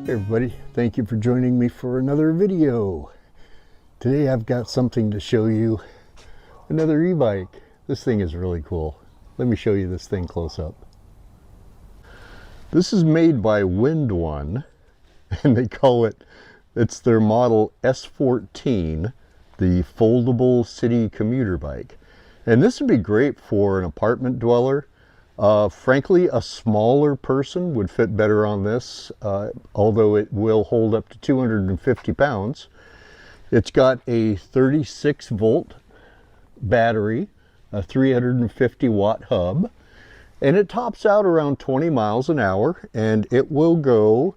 Hey everybody, thank you for joining me for another video. Today I've got something to show you. Another e-bike. This thing is really cool. Let me show you this thing close up. This is made by Windone, and they call it's their model S14, the foldable city commuter bike. And this would be great for an apartment dweller. Frankly, a smaller person would fit better on this, although it will hold up to 250 pounds. It's got a 36 volt battery, a 350 watt hub, and it tops out around 20 miles an hour, and it will go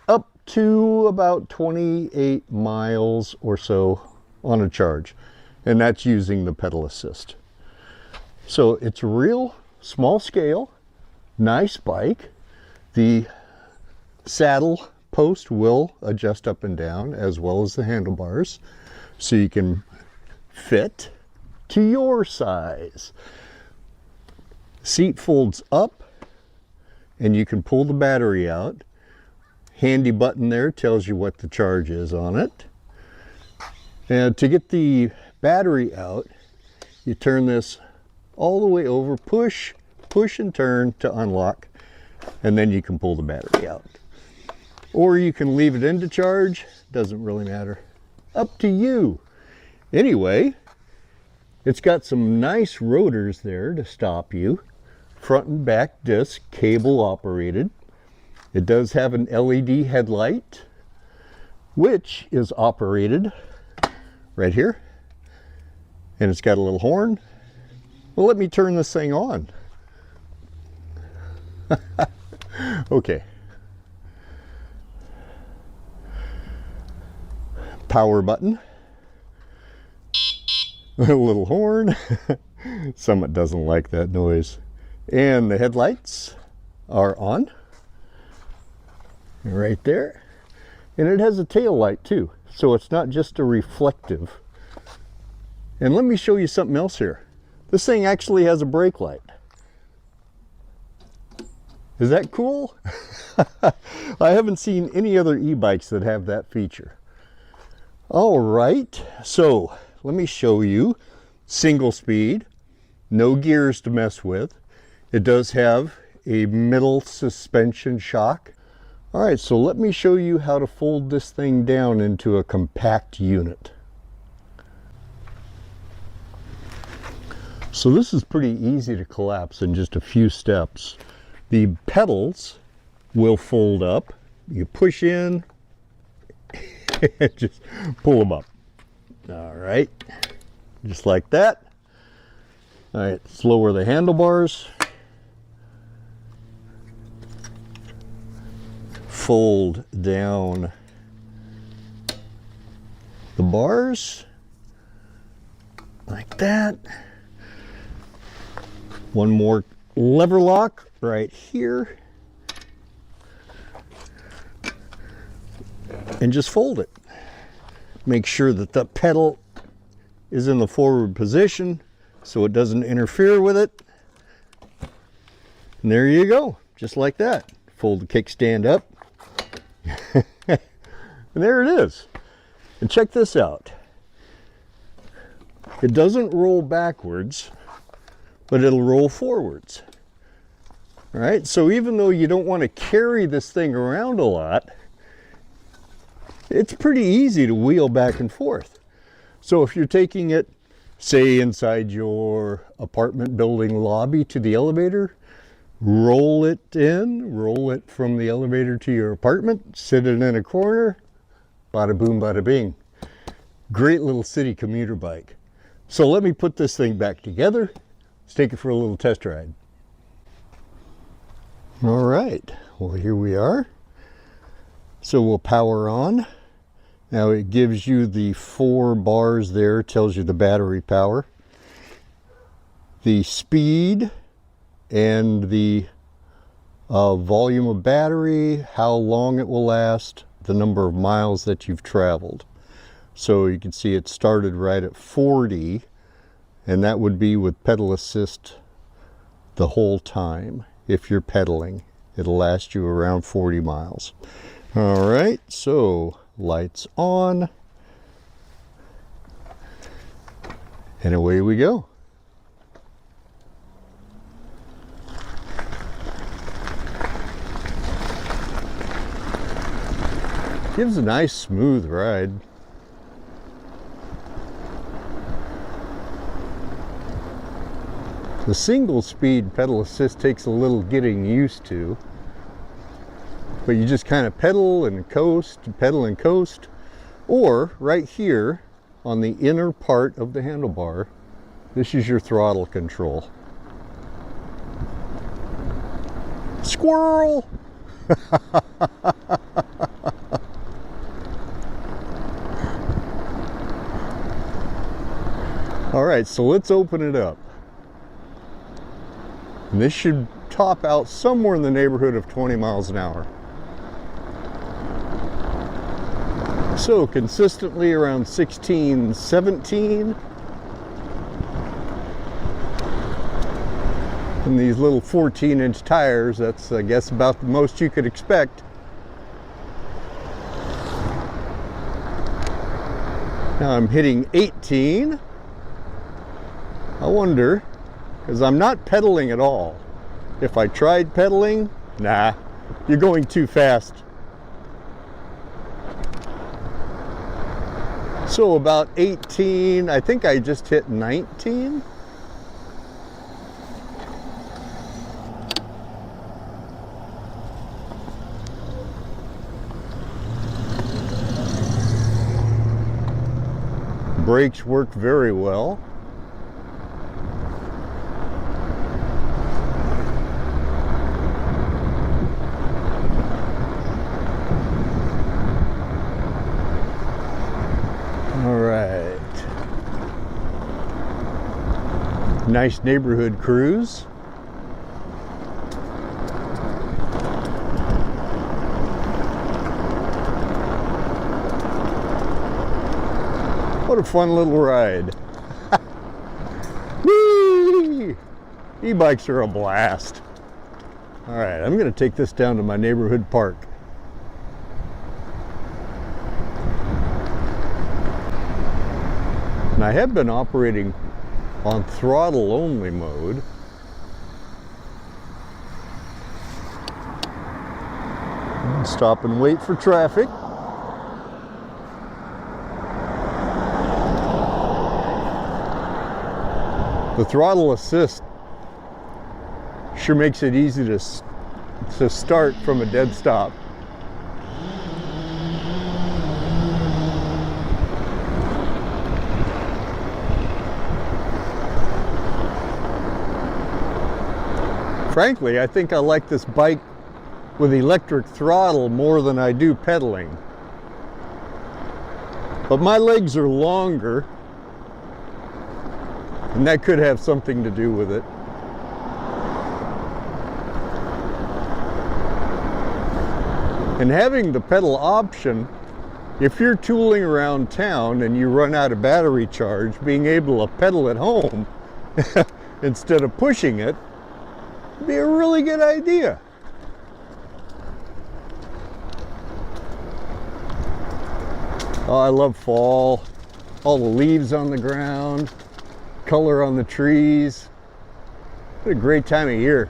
up to about 28 miles or so on a charge, and that's using the pedal assist. So it's real small scale, nice bike. The saddle post will adjust up and down as well as the handlebars, so you can fit to your size. Seat folds up and you can pull the battery out. Handy button there tells you what the charge is on it. And to get the battery out, you turn this all the way over, push and turn to unlock, and then you can pull the battery out. Or you can leave it in to charge, doesn't really matter. Up to you. Anyway, it's got some nice rotors there to stop you. Front and back disc, cable operated. It does have an LED headlight, which is operated right here. And it's got a little horn. Well, let me turn this thing on. Okay. Power button. A little horn. Someone doesn't like that noise. And the headlights are on. Right there. And it has a tail light too. So it's not just a reflective. And let me show you something else here. This thing actually has a brake light. Is that cool? I haven't seen any other e-bikes that have that feature. All right, so let me show you. Single speed, no gears to mess with. It does have a middle suspension shock. All right, so let me show you how to fold this thing down into a compact unit. So this is pretty easy to collapse in just a few steps. The pedals will fold up. You push in and just pull them up. All right, just like that. All right, let's lower the handlebars. Fold down the bars like that. One more lever lock right here, and just fold it. Make sure that the pedal is in the forward position so it doesn't interfere with it. And there you go, just like that. Fold the kickstand up. And there it is. And check this out. It doesn't roll backwards, but it'll roll forwards. All right, so even though you don't want to carry this thing around a lot, it's pretty easy to wheel back and forth. So if you're taking it, say, inside your apartment building lobby to the elevator, roll it in, roll it from the elevator to your apartment, sit it in a corner, bada boom, bada bing. Great little city commuter bike. So let me put this thing back together. Let's take it for a little test ride. All right, well, here we are. So we'll power on. Now it gives you the 4 bars there, tells you the battery power, the speed, and the volume of battery, how long it will last, the number of miles that you've traveled. So you can see it started right at 40, and that would be with pedal assist the whole time if you're pedaling. It'll last you around 40 miles. All right, so lights on. And away we go. Gives a nice smooth ride. The single speed pedal assist takes a little getting used to, but you just kind of pedal and coast, pedal and coast, or right here on the inner part of the handlebar, this is your throttle control. Squirrel! All right, so let's open it up. And this should top out somewhere in the neighborhood of 20 miles an hour. So consistently around 16, 17. And these little 14-inch tires, that's I guess about the most you could expect. Now I'm hitting 18. I wonder, because I'm not pedaling at all. If I tried pedaling, nah, you're going too fast. So about 18, I think I just hit 19. Brakes work very well. Nice neighborhood cruise. What a fun little ride. Whee! E-bikes are a blast. All right, I'm going to take this down to my neighborhood park. And I have been operating on throttle only mode. Stop and wait for traffic. The throttle assist sure makes it easy to start from a dead stop. Frankly, I think I like this bike with electric throttle more than I do pedaling. But my legs are longer, and that could have something to do with it. And having the pedal option, if you're tooling around town and you run out of battery charge, being able to pedal at home instead of pushing it, be a really good idea. Oh, I love fall. All the leaves on the ground, color on the trees. What a great time of year.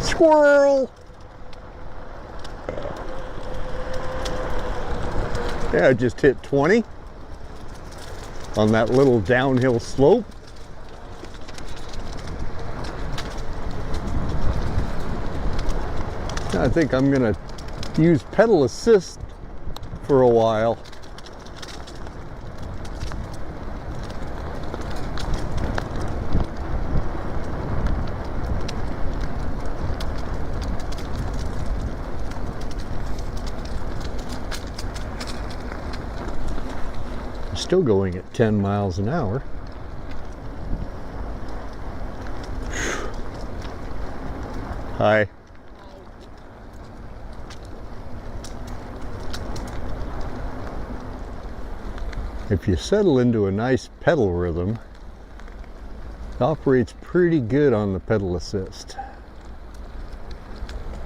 Squirrel! Yeah, I just hit 20 on that little downhill slope. I think I'm going to use pedal assist for a while. I'm still going at 10 miles an hour. Hi. If you settle into a nice pedal rhythm, Operates pretty good on the pedal assist.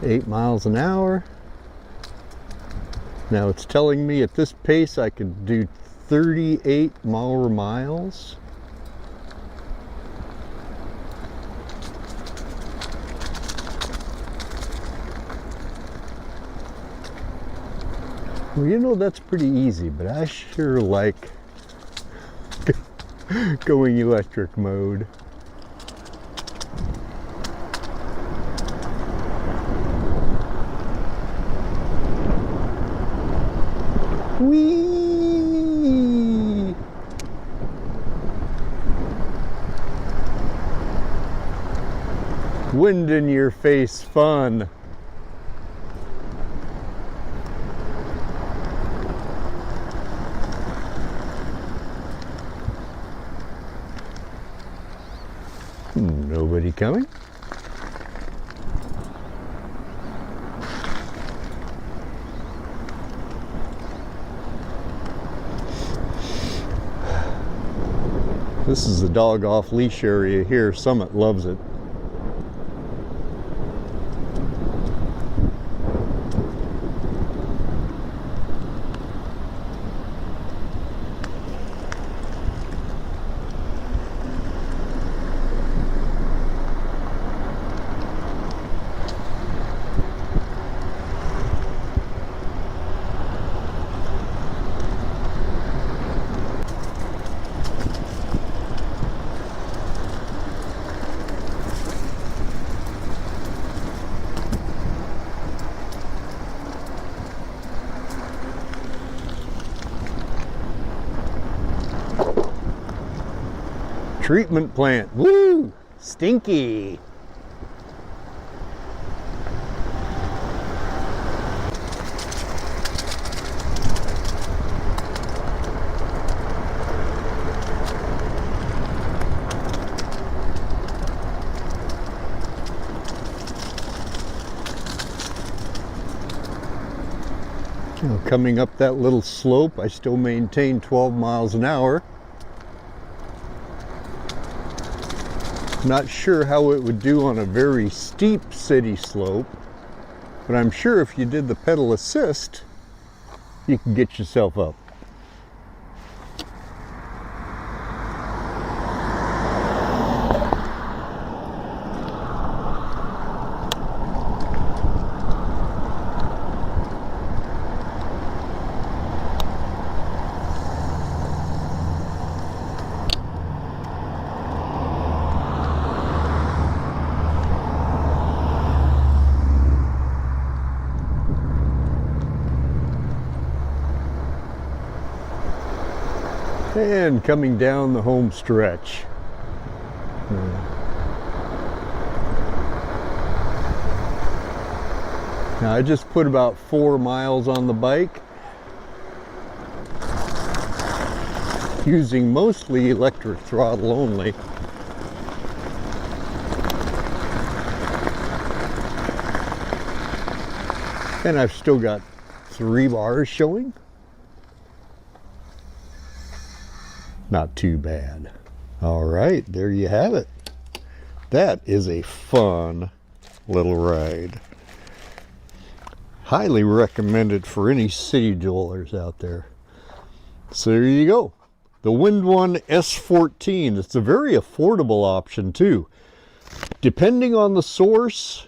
8 miles an hour. Now it's telling me at this pace I could do 38 more miles. Well, you know, that's pretty easy, but I sure like going electric mode. Whee! Wind in your face fun. Nobody coming? This is the dog off leash area here. Summit loves it. Treatment plant. Woo! Stinky. Now, coming up that little slope, I still maintain 12 miles an hour. Not sure how it would do on a very steep city slope, but I'm sure if you did the pedal assist, you can get yourself up. And coming down the home stretch. Now I just put about 4 miles on the bike, using mostly electric throttle only. And I've still got 3 bars showing. Not too bad. All right, there you have it. That is a fun little ride. Highly recommended for any city dwellers out there. So there you go. The Windone S14. It's a very affordable option too. Depending on the source,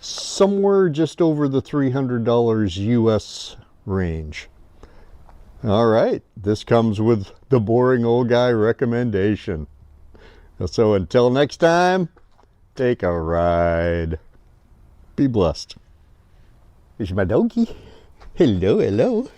somewhere just over the $300 US range. All right, this comes with the boring old guy recommendation. So until next time, take a ride. Be blessed. Here's my doggy. Hello, hello.